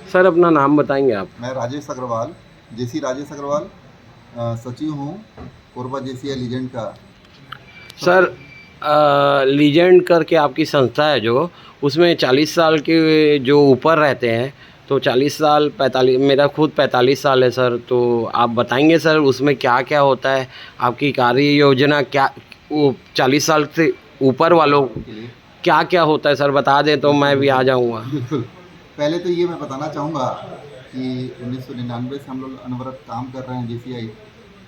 Sir अपना नाम बताएंगे आप? मैं राजेश अग्रवाल, जेसी राजेश अग्रवाल, सचिव हूँ कोरबा जेसीआई लीजेंड का। सर सबसे लीजेंड करके आपकी संस्था है जो, उसमें 40 साल के जो ऊपर रहते हैं, तो 40 साल 45, मेरा खुद 45 साल है सर, तो आप बताएंगे सर उसमें क्या क्या होता है, आपकी कार्य योजना क्या, वो 40 साल से ऊपर वालों के लिए क्या क्या होता है सर, बता दें तो बिल्कुल मैं भी आ बिल्कुल जाऊंगा। बिल्कुल। पहले तो ये मैं बताना चाहूँगा कि 1999 से हम लोग अनवरत काम कर रहे हैं जेसीआई।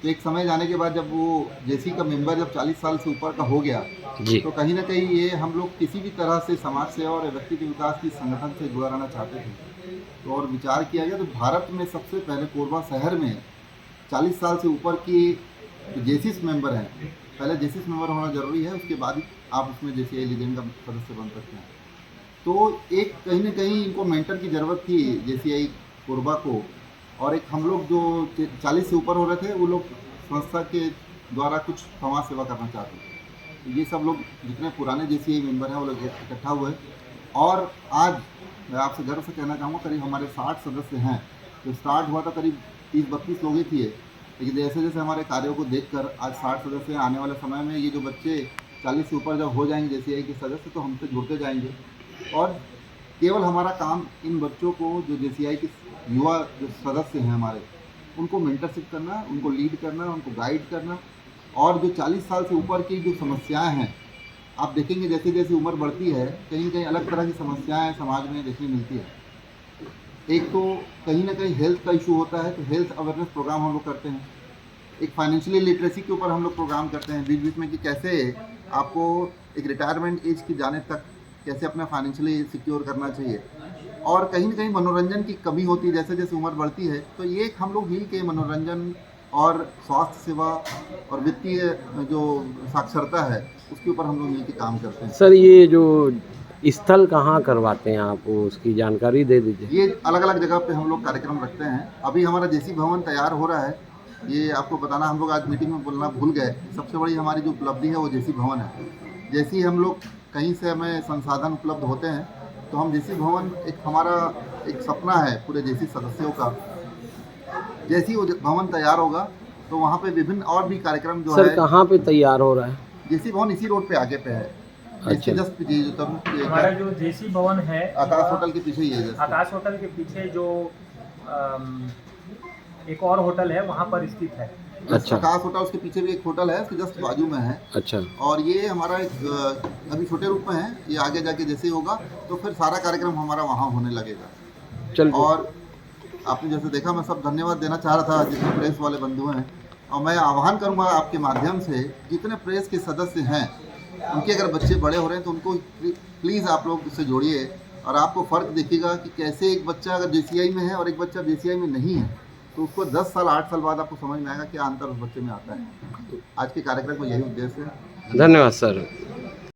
तो एक समय जाने के बाद जब वो जेसी का मेंबर जब 40 साल से ऊपर का हो गया, जी तो कहीं ना कहीं ये हम लोग किसी भी तरह से समाज सेवा और व्यक्ति के विकास की संगठन से जुड़ा रहना चाहते थे। तो और विचार किया गया, तो भारत में सबसे पहले कोरबा शहर में 40 साल से ऊपर की जो जेसिस मेंबर हैं, पहले जेसिस मेंबर होना जरूरी है, उसके बाद ही आप उसमें जेसीआई लीजेंड का सदस्य बन सकते हैं। तो एक कहीं न कहीं इनको मेंटर की ज़रूरत थी जेसीआई कोरबा को। और एक हम लोग जो 40 से ऊपर हो रहे थे, वो लोग संस्था के द्वारा कुछ समाज सेवा करना चाहते थे। तो ये सब लोग जितने पुराने जेसीआई मेंबर हैं, वो लोग इकट्ठा हुए। और आज मैं आपसे गर्व से कहना चाहूँगा, करीब हमारे 60 सदस्य हैं। जो स्टार्ट हुआ था करीब 30-32 लोग ही थे, लेकिन जैसे जैसे हमारे कार्यों को देखकर आज 60 सदस्य हैं। आने वाले समय में ये जो बच्चे 40 से ऊपर जब हो जाएंगे जेसीआई के सदस्य, तो हमसे जुड़ते जाएंगे। और केवल हमारा काम इन बच्चों को, जो जेसीआई के युवा जो सदस्य हैं हमारे, उनको मेंटरशिप करना, उनको लीड करना, उनको गाइड करना। और जो 40 साल से ऊपर की जो समस्याएं हैं, आप देखेंगे जैसे जैसे उम्र बढ़ती है, कहीं न कहीं अलग तरह की समस्याएं समाज में देखने मिलती है। एक तो कहीं न कहीं हेल्थ का इशू होता है, तो हेल्थ अवेयरनेस प्रोग्राम हम लोग करते हैं। एक फाइनेंशियली लिटरेसी के ऊपर हम लोग प्रोग्राम करते हैं बीच बीच में, कि कैसे आपको एक रिटायरमेंट एज की जाने तक कैसे अपना फाइनेंशियली सिक्योर करना चाहिए। और कहीं ना कहीं मनोरंजन की कमी होती है जैसे जैसे उम्र बढ़ती है, तो ये एक हम लोग मिल के मनोरंजन और स्वास्थ्य सेवा और वित्तीय जो साक्षरता है, उसके ऊपर हम लोग मिल के काम करते हैं। सर, ये जो स्थल कहाँ करवाते हैं आप, उसकी जानकारी दे दीजिए। ये अलग अलग जगह पे हम लोग कार्यक्रम रखते हैं। अभी हमारा जेसी भवन तैयार हो रहा है, ये आपको बताना हम लोग आज मीटिंग में बोलना भूल गए। सबसे बड़ी हमारी जो उपलब्धि है वो जेसी भवन है। जैसे ही हम लोग कहीं से हमें संसाधन उपलब्ध होते हैं, तो हम जेसी भवन, एक हमारा एक सपना है पूरे जेसी सदस्यों का। जैसे ही वो भवन तैयार होगा, तो वहाँ पे विभिन्न और भी कार्यक्रम जो सर है। कहाँ पे तैयार हो रहा है? जेसी भवन इसी रोड पे आगे पे है, अच्छा। इसके जस्ट पीछे जो हमारा जो जेसी भवन है, आकाश होटल के पीछे ही है जस्ट। आकाश होटल के पीछे जो एक और होटल है वहाँ पर स्थित है। अच्छा। आकाश होटल, उसके पीछे भी एक होटल है, उसके जस्ट बाजू में है। अच्छा। और ये हमारा एक अभी छोटे रूप में है, ये आगे जाके जैसे ही होगा, तो फिर सारा कार्यक्रम हमारा वहाँ होने लगेगा। चल। और आपने जैसे देखा, मैं सब धन्यवाद देना चाह रहा था जितने प्रेस वाले बंधु हैं। और मैं आह्वान करूंगा आपके माध्यम से, जितने प्रेस के सदस्य हैं, उनके अगर बच्चे बड़े हो रहे हैं, तो उनको प्लीज़ आप लोग उससे जोड़िए। और आपको फ़र्क दिखेगा कि कैसे एक बच्चा अगर जेसीआई में है और एक बच्चा जेसीआई में नहीं है, तो उसको 10 साल 8 साल बाद आपको समझ में आएगा क्या अंतर उस बच्चे में आता है। तो आज के कार्यक्रम का यही उद्देश्य है। धन्यवाद सर।